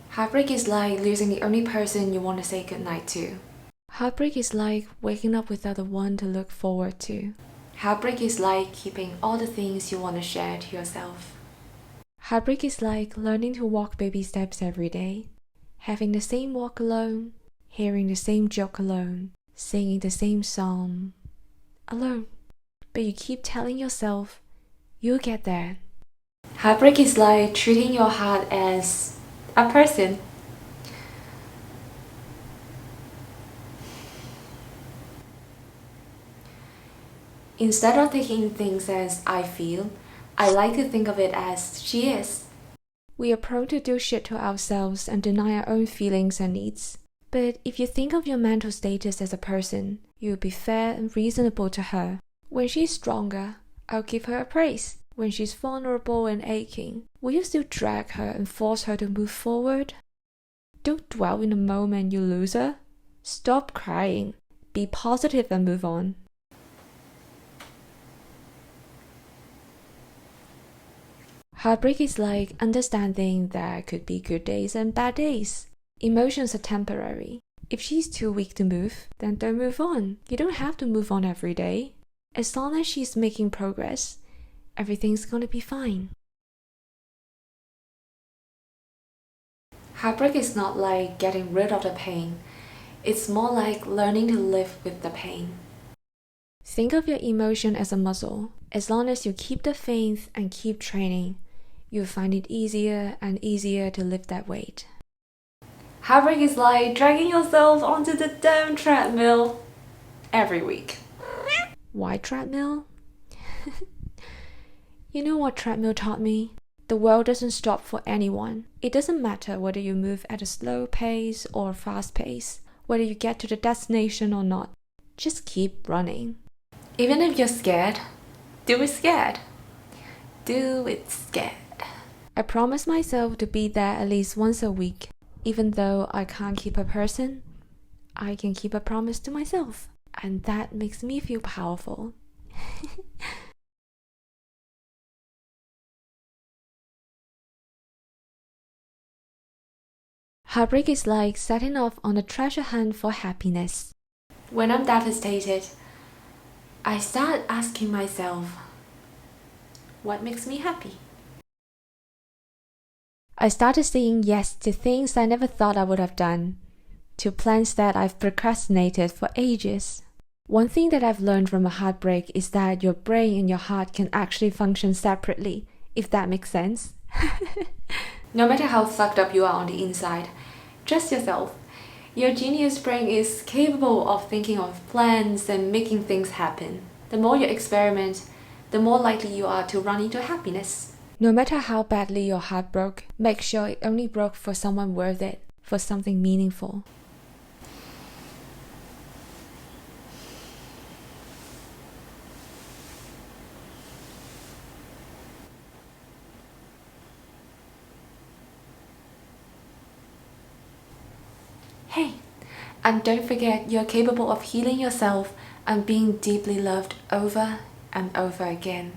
Heartbreak is like losing the only person you want to say goodnight to. Heartbreak is like waking up without the one to look forward to. Heartbreak is like keeping all the things you want to share to yourself. Heartbreak is like learning to walk baby steps every day, having the same walk alone, hearing the same joke alone, singing the same song alone. But you keep telling yourself, you'll get there. Heartbreak is like treating your heart as a person. Instead of taking things as I feel, I like to think of it as she is. We are prone to do shit to ourselves and deny our own feelings and needs. But if you think of your mental status as a person, you will be fair and reasonable to her. When she's stronger, I'll give her a praise. When she's vulnerable and aching, will you still drag her and force her to move forward? Don't dwell in the moment you lose her. Stop crying. Be positive and move on. Heartbreak is like understanding there could be good days and bad days. Emotions are temporary. If she's too weak to move, then don't move on. You don't have to move on every day. As long as she's making progress, everything's gonna be fine. Heartbreak is not like getting rid of the pain. It's more like learning to live with the pain. Think of your emotion as a muscle. As long as you keep the faith and keep training, you'll find it easier and easier to lift that weight. Heartbreak is like dragging yourself onto the damn treadmill every week. Why treadmill? You know what treadmill taught me? The world doesn't stop for anyone. It doesn't matter whether you move at a slow pace or a fast pace, whether you get to the destination or not. Just keep running. Even if you're scared, do it scared. Do it scared. I promise myself to be there at least once a week. Even though I can't keep a person, I can keep a promise to myself. And that makes me feel powerful. Heartbreak is like setting off on a treasure hunt for happiness. When I'm devastated, I start asking myself, what makes me happy? I started saying yes to things I never thought I would have done, to plans that I've procrastinated for ages. One thing that I've learned from a heartbreak is that your brain and your heart can actually function separately, if that makes sense. No matter how fucked up you are on the inside, trust yourself. Your genius brain is capable of thinking of plans and making things happen. The more you experiment, the more likely you are to run into happiness. No matter how badly your heart broke, make sure it only broke for someone worth it, for something meaningful. Hey, and don't forget you're capable of healing yourself and being deeply loved over and over again.